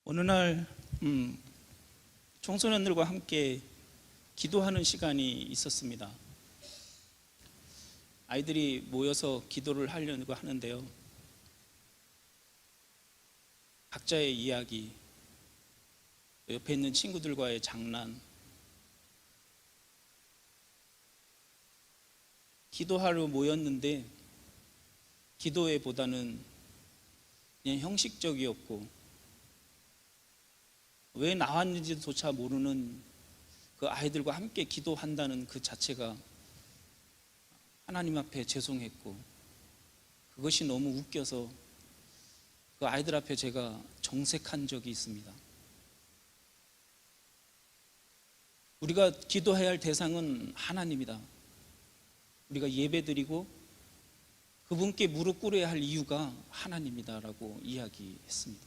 어느 날 청소년들과 함께 기도하는 시간이 있었습니다. 아이들이 모여서 기도를 하려고 하는데요, 각자의 이야기, 옆에 있는 친구들과의 장난, 기도하러 모였는데 기도회보다는 그냥 형식적이었고, 왜 나왔는지조차 모르는 그 아이들과 함께 기도한다는 그 자체가 하나님 앞에 죄송했고, 그것이 너무 웃겨서 그 아이들 앞에 제가 정색한 적이 있습니다. 우리가 기도해야 할 대상은 하나님이다. 우리가 예배드리고 그분께 무릎 꿇어야 할 이유가 하나님이다라고 이야기했습니다.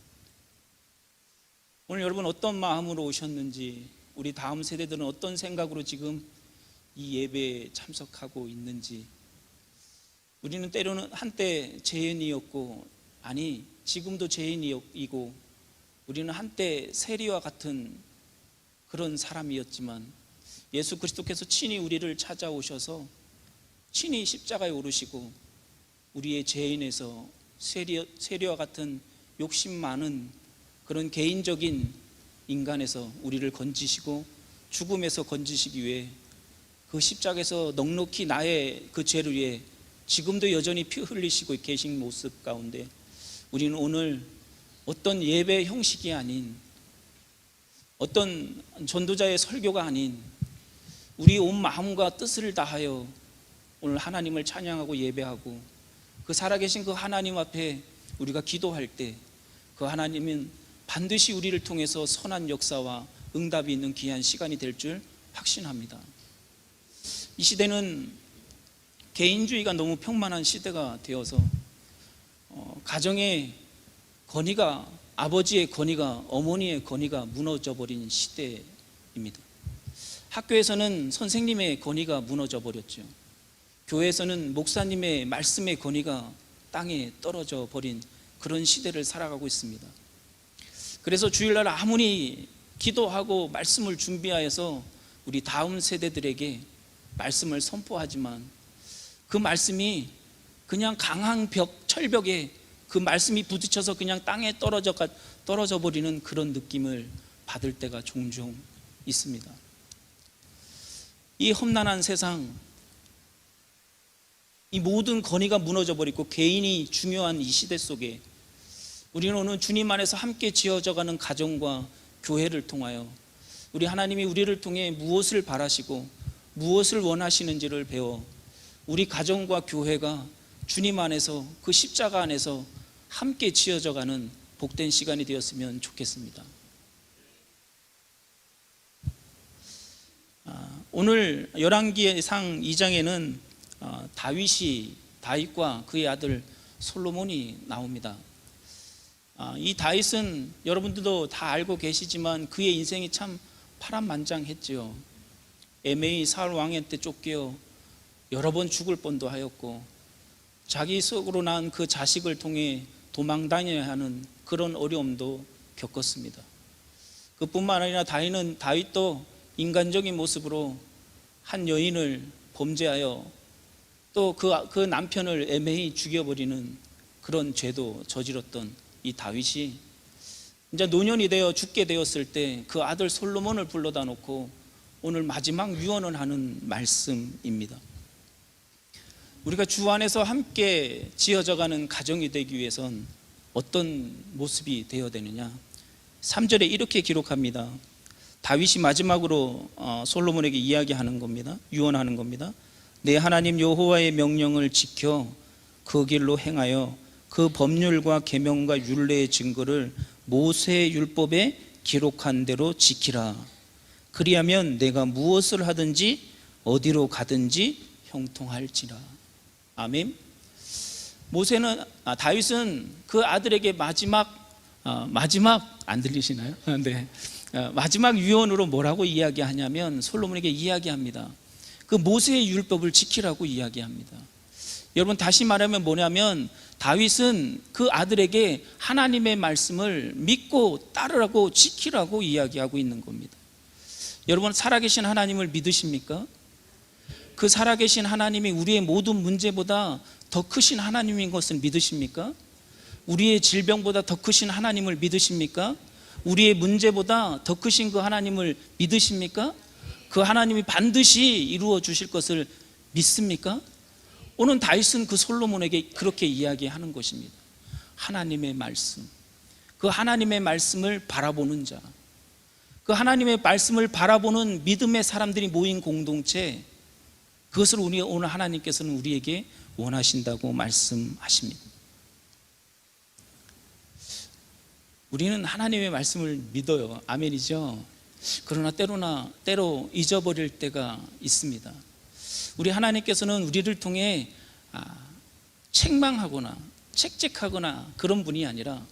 오늘 여러분 어떤 마음으로 오셨는지, 우리 다음 세대들은 어떤 생각으로 지금 이 예배에 참석하고 있는지, 우리는 때로는 한때 죄인이었고, 아니 지금도 죄인이고, 우리는 한때 세리와 같은 그런 사람이었지만 예수 그리스도께서 친히 우리를 찾아오셔서 친히 십자가에 오르시고 우리의 죄인에서 세리와 같은 욕심 많은 그런 개인적인 인간에서 우리를 건지시고 죽음에서 건지시기 위해 그 십자가에서 넉넉히 나의 그 죄를 위해 지금도 여전히 피 흘리시고 계신 모습 가운데, 우리는 오늘 어떤 예배 형식이 아닌, 어떤 전도자의 설교가 아닌, 우리 온 마음과 뜻을 다하여 오늘 하나님을 찬양하고 예배하고 그 살아계신 그 하나님 앞에 우리가 기도할 때 그 하나님은 반드시 우리를 통해서 선한 역사와 응답이 있는 귀한 시간이 될 줄 확신합니다. 이 시대는 개인주의가 너무 평만한 시대가 되어서 가정의 권위가, 아버지의 권위가, 어머니의 권위가 무너져 버린 시대입니다. 학교에서는 선생님의 권위가 무너져 버렸죠. 교회에서는 목사님의 말씀의 권위가 땅에 떨어져 버린 그런 시대를 살아가고 있습니다. 그래서 주일날 아무리 기도하고 말씀을 준비하여서 우리 다음 세대들에게 말씀을 선포하지만 그 말씀이 그냥 강한 철벽에 그 말씀이 부딪혀서 그냥 땅에 떨어져 버리는 그런 느낌을 받을 때가 종종 있습니다. 이 험난한 세상, 이 모든 권위가 무너져 버리고 개인이 중요한 이 시대 속에 우리는 오늘 주님 안에서 함께 지어져가는 가정과 교회를 통하여 우리 하나님이 우리를 통해 무엇을 바라시고 무엇을 원하시는지를 배워 우리 가정과 교회가 주님 안에서 그 십자가 안에서 함께 지어져가는 복된 시간이 되었으면 좋겠습니다. 오늘 열왕기상 2장에는 다윗과 그의 아들 솔로몬이 나옵니다. 이 다윗은 여러분들도 다 알고 계시지만 그의 인생이 참 파란만장했지요. 에메이 사울 왕한테 쫓겨 여러 번 죽을 뻔도 하였고, 자기 속으로 낳은 그 자식을 통해 도망 다녀야 하는 그런 어려움도 겪었습니다. 그뿐만 아니라 다윗도 인간적인 모습으로 한 여인을 범죄하여 또 그 남편을 애매히 죽여버리는 그런 죄도 저질렀던 이 다윗이 이제 노년이 되어 죽게 되었을 때 그 아들 솔로몬을 불러다 놓고 오늘 마지막 유언을 하는 말씀입니다. 우리가 주 안에서 함께 지어져가는 가정이 되기 위해선 어떤 모습이 되어야 되느냐. 3절에 이렇게 기록합니다. 다윗이 마지막으로 솔로몬에게 이야기하는 겁니다. 유언하는 겁니다. 내 하나님 여호와의 명령을 지켜 그 길로 행하여 그 법률과 계명과 율례의 증거를 모세의 율법에 기록한 대로 지키라. 그리하면 내가 무엇을 하든지 어디로 가든지 형통할지라. 아멘. 다윗은 그 아들에게 마지막 안 들리시나요? 네. 마지막 유언으로 뭐라고 이야기하냐면 솔로몬에게 이야기합니다. 그 모세의 율법을 지키라고 이야기합니다. 여러분, 다시 말하면 뭐냐면 다윗은 그 아들에게 하나님의 말씀을 믿고 따르라고 지키라고 이야기하고 있는 겁니다. 여러분, 살아계신 하나님을 믿으십니까? 그 살아계신 하나님이 우리의 모든 문제보다 더 크신 하나님인 것을 믿으십니까? 우리의 질병보다 더 크신 하나님을 믿으십니까? 우리의 문제보다 더 크신 그 하나님을 믿으십니까? 그 하나님이 반드시 이루어 주실 것을 믿습니까? 오늘 다윗은 그 솔로몬에게 그렇게 이야기하는 것입니다. 하나님의 말씀, 그 하나님의 말씀을 바라보는 자, 그 하나님의 말씀을 바라보는 믿음의 사람들이 모인 공동체, 그것을 오늘 하나님께서는 우리에게 원하신다고 말씀하십니다. 우리는 하나님의 말씀을 믿어요. 아멘이죠. 그러나 때로 잊어버릴 때가 있습니다. 우리 하나님께서는 우리를 통해 책망하거나 책책하거나 그런 분이 아니라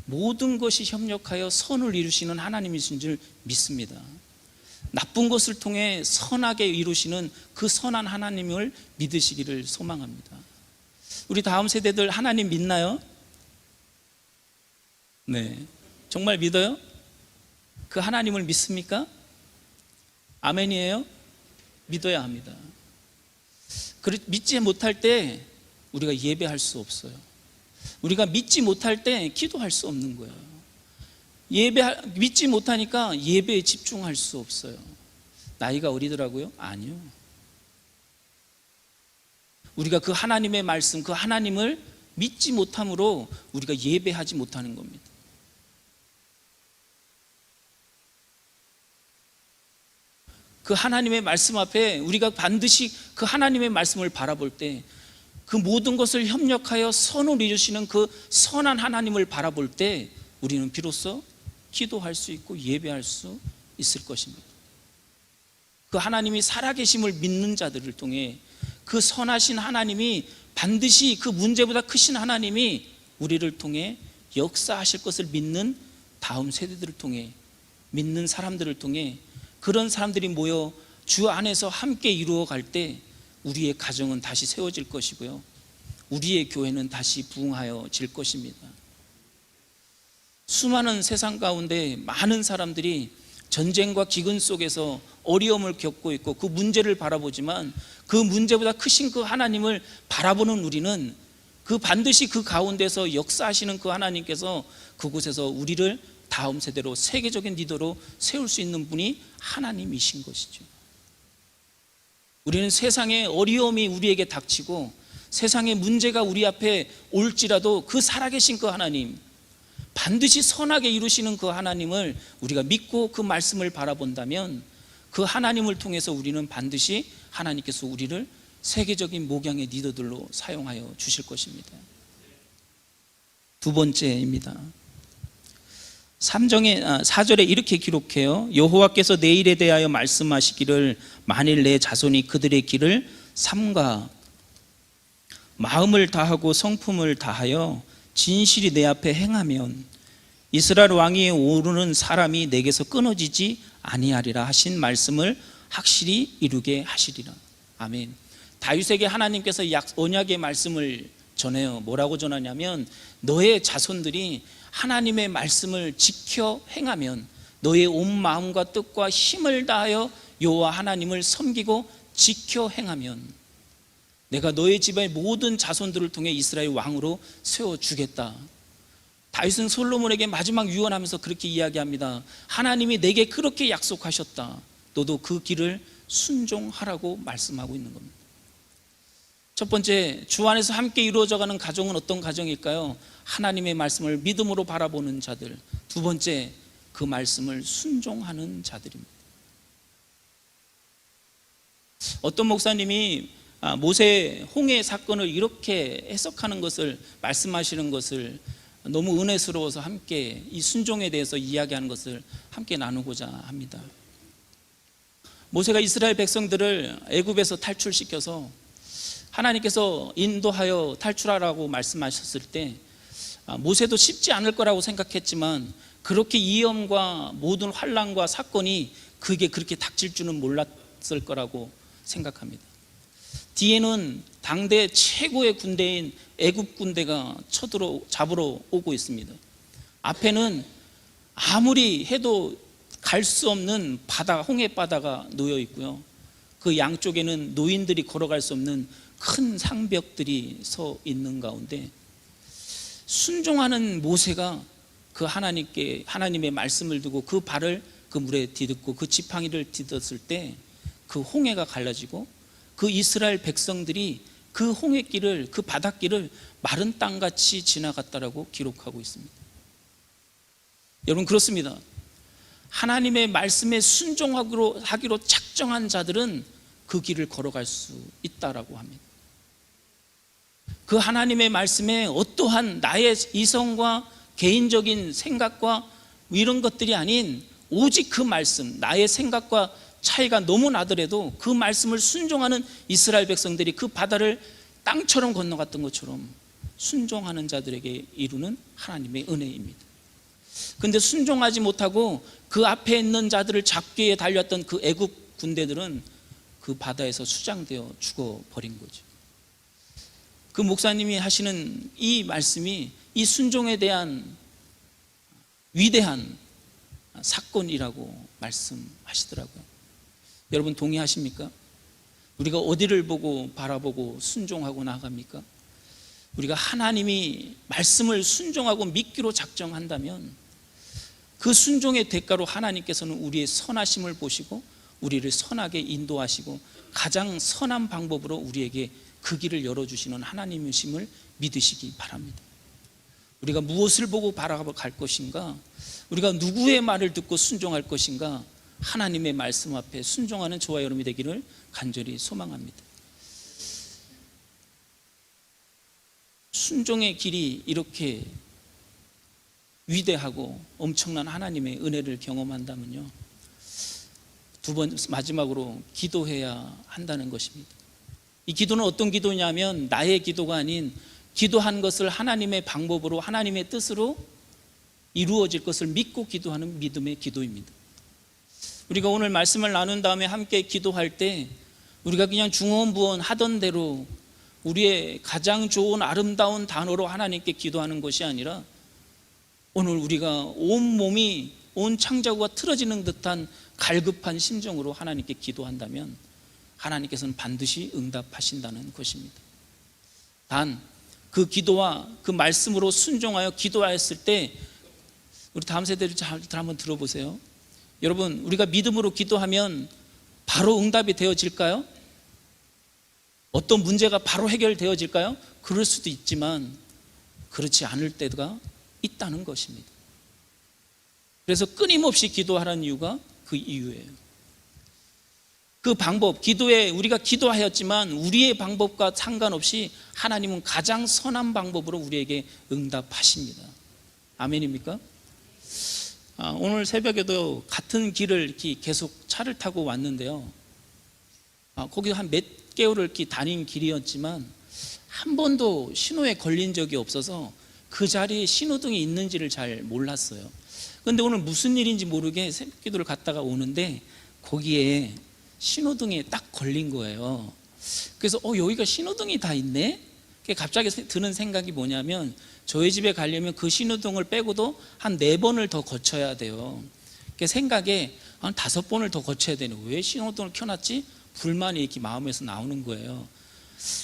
모든 것이 협력하여 선을 이루시는 하나님이신 줄 믿습니다. 나쁜 것을 통해 선하게 이루시는 그 선한 하나님을 믿으시기를 소망합니다. 우리 다음 세대들 하나님 믿나요? 네, 정말 믿어요? 그 하나님을 믿습니까? 아멘이에요? 믿어야 합니다. 믿지 못할 때 우리가 예배할 수 없어요. 우리가 믿지 못할 때 기도할 수 없는 거예요. 믿지 못하니까 예배에 집중할 수 없어요. 나이가 어리더라고요? 아니요. 우리가 그 하나님의 말씀, 그 하나님을 믿지 못함으로 우리가 예배하지 못하는 겁니다. 그 하나님의 말씀 앞에 우리가 반드시 그 하나님의 말씀을 바라볼 때, 그 모든 것을 협력하여 선을 이루시는 그 선한 하나님을 바라볼 때 우리는 비로소 기도할 수 있고 예배할 수 있을 것입니다. 그 하나님이 살아계심을 믿는 자들을 통해 그 선하신 하나님이 반드시 그 문제보다 크신 하나님이 우리를 통해 역사하실 것을 믿는 다음 세대들을 통해, 믿는 사람들을 통해, 그런 사람들이 모여 주 안에서 함께 이루어 갈 때 우리의 가정은 다시 세워질 것이고요, 우리의 교회는 다시 부흥하여질 것입니다. 수많은 세상 가운데 많은 사람들이 전쟁과 기근 속에서 어려움을 겪고 있고 그 문제를 바라보지만 그 문제보다 크신 그 하나님을 바라보는 우리는 그 반드시 그 가운데서 역사하시는 그 하나님께서 그곳에서 우리를 다음 세대로 세계적인 리더로 세울 수 있는 분이 하나님이신 것이죠. 우리는 세상의 어려움이 우리에게 닥치고 세상의 문제가 우리 앞에 올지라도 그 살아계신 그 하나님, 반드시 선하게 이루시는 그 하나님을 우리가 믿고 그 말씀을 바라본다면 그 하나님을 통해서 우리는 반드시 하나님께서 우리를 세계적인 목양의 리더들로 사용하여 주실 것입니다. 두 번째입니다. 4절에 이렇게 기록해요. 여호와께서 내 일에 대하여 말씀하시기를 만일 내 자손이 그들의 길을 삼가 마음을 다하고 성품을 다하여 진실이 내 앞에 행하면 이스라엘 왕위에 오르는 사람이 내게서 끊어지지 아니하리라 하신 말씀을 확실히 이루게 하시리라. 아멘. 다윗에게 하나님께서 언약의 말씀을 전해요. 뭐라고 전하냐면 너의 자손들이 하나님의 말씀을 지켜 행하면, 너의 온 마음과 뜻과 힘을 다하여 여호와 하나님을 섬기고 지켜 행하면 내가 너의 집의 모든 자손들을 통해 이스라엘 왕으로 세워주겠다. 다윗은 솔로몬에게 마지막 유언하면서 그렇게 이야기합니다. 하나님이 내게 그렇게 약속하셨다. 너도 그 길을 순종하라고 말씀하고 있는 겁니다. 첫 번째, 주 안에서 함께 이루어져가는 가정은 어떤 가정일까요? 하나님의 말씀을 믿음으로 바라보는 자들. 두 번째, 그 말씀을 순종하는 자들입니다. 어떤 목사님이 모세 홍해 사건을 이렇게 해석하는 것을, 말씀하시는 것을 너무 은혜스러워서 함께 이 순종에 대해서 이야기하는 것을 함께 나누고자 합니다. 모세가 이스라엘 백성들을 애굽에서 탈출시켜서 하나님께서 인도하여 탈출하라고 말씀하셨을 때 모세도 쉽지 않을 거라고 생각했지만 그렇게 위험과 모든 환난과 사건이 그게 그렇게 닥칠 줄은 몰랐을 거라고 생각합니다. 뒤에는 당대 최고의 군대인 애굽 군대가 잡으러 오고 있습니다. 앞에는 아무리 해도 갈 수 없는 바다, 홍해 바다가 놓여 있고요. 그 양쪽에는 노인들이 걸어갈 수 없는 큰 상벽들이 서 있는 가운데 순종하는 모세가 그 하나님의 말씀을 두고 그 발을 그 물에 디딛고 그 지팡이를 디뎠을 때 그 홍해가 갈라지고 그 이스라엘 백성들이 그 홍해길을, 그 바닷길을 마른 땅같이 지나갔다라고 기록하고 있습니다. 여러분, 그렇습니다. 하나님의 말씀에 순종하기로 작정한 자들은 그 길을 걸어갈 수 있다라고 합니다. 그 하나님의 말씀에 어떠한 나의 이성과 개인적인 생각과 이런 것들이 아닌 오직 그 말씀, 나의 생각과 차이가 너무 나더라도 그 말씀을 순종하는 이스라엘 백성들이 그 바다를 땅처럼 건너갔던 것처럼 순종하는 자들에게 이루는 하나님의 은혜입니다. 그런데 순종하지 못하고 그 앞에 있는 자들을 잡기 위해 달렸던 그 애굽 군대들은 그 바다에서 수장되어 죽어버린 거죠. 그 목사님이 하시는 이 말씀이 이 순종에 대한 위대한 사건이라고 말씀하시더라고요. 여러분, 동의하십니까? 우리가 어디를 보고 바라보고 순종하고 나아갑니까? 우리가 하나님이 말씀을 순종하고 믿기로 작정한다면 그 순종의 대가로 하나님께서는 우리의 선하심을 보시고 우리를 선하게 인도하시고 가장 선한 방법으로 우리에게 그 길을 열어주시는 하나님이심을 믿으시기 바랍니다. 우리가 무엇을 보고 바라볼 것인가? 우리가 누구의 말을 듣고 순종할 것인가? 하나님의 말씀 앞에 순종하는 저와 여러분이 되기를 간절히 소망합니다. 순종의 길이 이렇게 위대하고 엄청난 하나님의 은혜를 경험한다면요, 마지막으로 기도해야 한다는 것입니다. 이 기도는 어떤 기도냐면 나의 기도가 아닌 기도한 것을 하나님의 방법으로 하나님의 뜻으로 이루어질 것을 믿고 기도하는 믿음의 기도입니다. 우리가 오늘 말씀을 나눈 다음에 함께 기도할 때 우리가 그냥 중언부언 하던 대로 우리의 가장 좋은 아름다운 단어로 하나님께 기도하는 것이 아니라 오늘 우리가 온몸이 온 창자구가 틀어지는 듯한 갈급한 심정으로 하나님께 기도한다면 하나님께서는 반드시 응답하신다는 것입니다. 단 그 기도와 그 말씀으로 순종하여 기도하였을 때 우리 다음 세대들 잘 한번 들어보세요. 여러분, 우리가 믿음으로 기도하면 바로 응답이 되어질까요? 어떤 문제가 바로 해결되어질까요? 그럴 수도 있지만 그렇지 않을 때가 있다는 것입니다. 그래서 끊임없이 기도하라는 이유가 그 이유예요. 그 방법, 기도에 우리가 기도하였지만 우리의 방법과 상관없이 하나님은 가장 선한 방법으로 우리에게 응답하십니다. 아멘입니까? 오늘 새벽에도 같은 길을 이렇게 계속 차를 타고 왔는데요, 거기 한 몇 개월을 이렇게 다닌 길이었지만 한 번도 신호에 걸린 적이 없어서 그 자리에 신호등이 있는지를 잘 몰랐어요. 그런데 오늘 무슨 일인지 모르게 새벽기도를 갔다가 오는데 거기에 신호등에 딱 걸린 거예요. 그래서 여기가 신호등이 다 있네? 갑자기 드는 생각이 뭐냐면 저희 집에 가려면 그 신호등을 빼고도 한 4번을 더 거쳐야 돼요. 생각에 한 5번을 더 거쳐야 되네. 왜 신호등을 켜놨지? 불만이 이렇게 마음에서 나오는 거예요.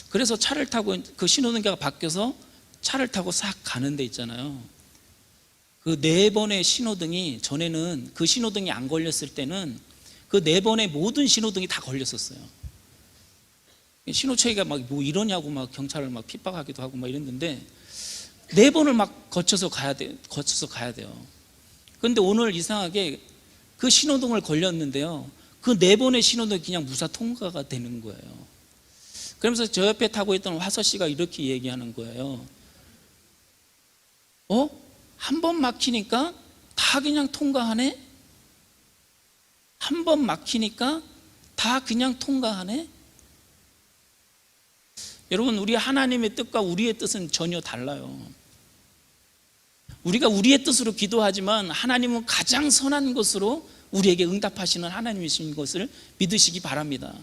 그래서 차를 타고 그 신호등기가 바뀌어서 차를 타고 싹 가는 데 있잖아요. 그 4번의 신호등이, 전에는 그 신호등이 안 걸렸을 때는 그 4번의 모든 신호등이 다 걸렸었어요. 신호체계가 막 뭐 이러냐고 막 경찰을 막 핍박하기도 하고 막 이랬는데 4번을 막 거쳐서 가야 돼요. 그런데 오늘 이상하게 그 신호등을 걸렸는데요, 그 4번의 신호등이 그냥 무사 통과가 되는 거예요. 그러면서 저 옆에 타고 있던 화서 씨가 이렇게 얘기하는 거예요. 한 번 막히니까 다 그냥 통과하네? 한 번 막히니까 다 그냥 통과하네? 여러분, 우리 하나님의 뜻과 우리의 뜻은 전혀 달라요. 우리가 우리의 뜻으로 기도하지만 하나님은 가장 선한 것으로 우리에게 응답하시는 하나님이신 것을 믿으시기 바랍니다.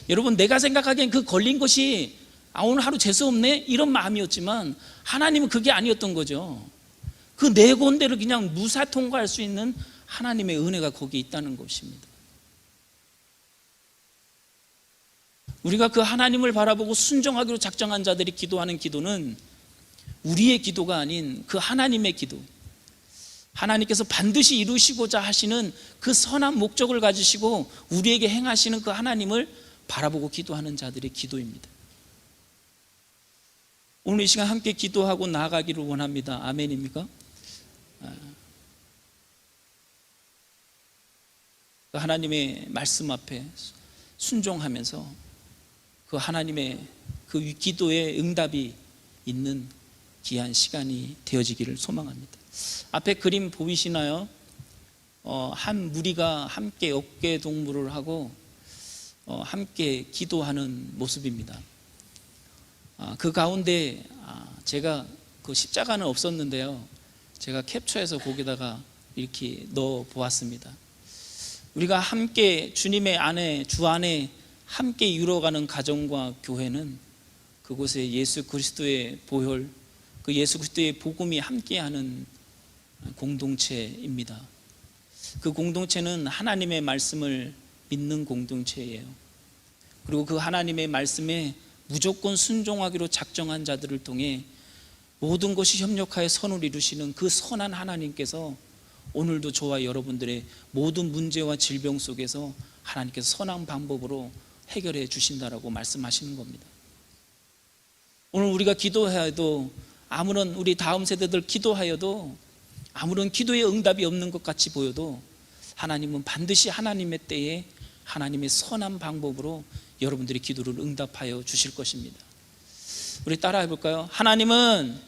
여러분, 내가 생각하기엔 그 걸린 것이 오늘 하루 재수 없네 이런 마음이었지만 하나님은 그게 아니었던 거죠. 그 네 군데를 그냥 무사 통과할 수 있는 하나님의 은혜가 거기에 있다는 것입니다. 우리가 그 하나님을 바라보고 순종하기로 작정한 자들이 기도하는 기도는 우리의 기도가 아닌 그 하나님의 기도, 하나님께서 반드시 이루시고자 하시는 그 선한 목적을 가지시고 우리에게 행하시는 그 하나님을 바라보고 기도하는 자들의 기도입니다. 오늘 이 시간 함께 기도하고 나아가기를 원합니다. 아멘입니까? 하나님의 말씀 앞에 순종하면서 그 하나님의 그 기도의 응답이 있는 귀한 시간이 되어지기를 소망합니다. 앞에 그림 보이시나요? 한 무리가 함께 어깨 동무를 하고 함께 기도하는 모습입니다. 그 가운데 제가 그 십자가는 없었는데요, 제가 캡처해서 거기다가 이렇게 넣어 보았습니다. 우리가 함께 주님의 안에, 주 안에 함께 이루어가는 가정과 교회는 그곳에 예수 그리스도의 보혈, 그 예수 그리스도의 복음이 함께하는 공동체입니다. 그 공동체는 하나님의 말씀을 믿는 공동체예요. 그리고 그 하나님의 말씀에 무조건 순종하기로 작정한 자들을 통해 모든 것이 협력하여 선을 이루시는 그 선한 하나님께서 오늘도 저와 여러분들의 모든 문제와 질병 속에서 하나님께서 선한 방법으로 해결해 주신다라고 말씀하시는 겁니다. 오늘 우리가 기도해도, 아무런 우리 다음 세대들 기도하여도 아무런 기도의 응답이 없는 것 같이 보여도 하나님은 반드시 하나님의 때에 하나님의 선한 방법으로 여러분들의 기도를 응답하여 주실 것입니다. 우리 따라 해볼까요? 하나님은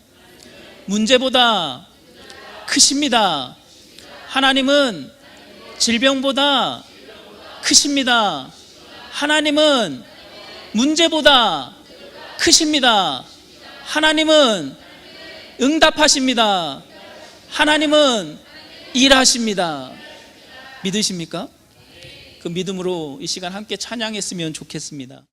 문제보다 크십니다. 하나님은 질병보다 크십니다. 하나님은 문제보다 크십니다. 하나님은 응답하십니다. 하나님은 일하십니다. 믿으십니까? 그 믿음으로 이 시간 함께 찬양했으면 좋겠습니다.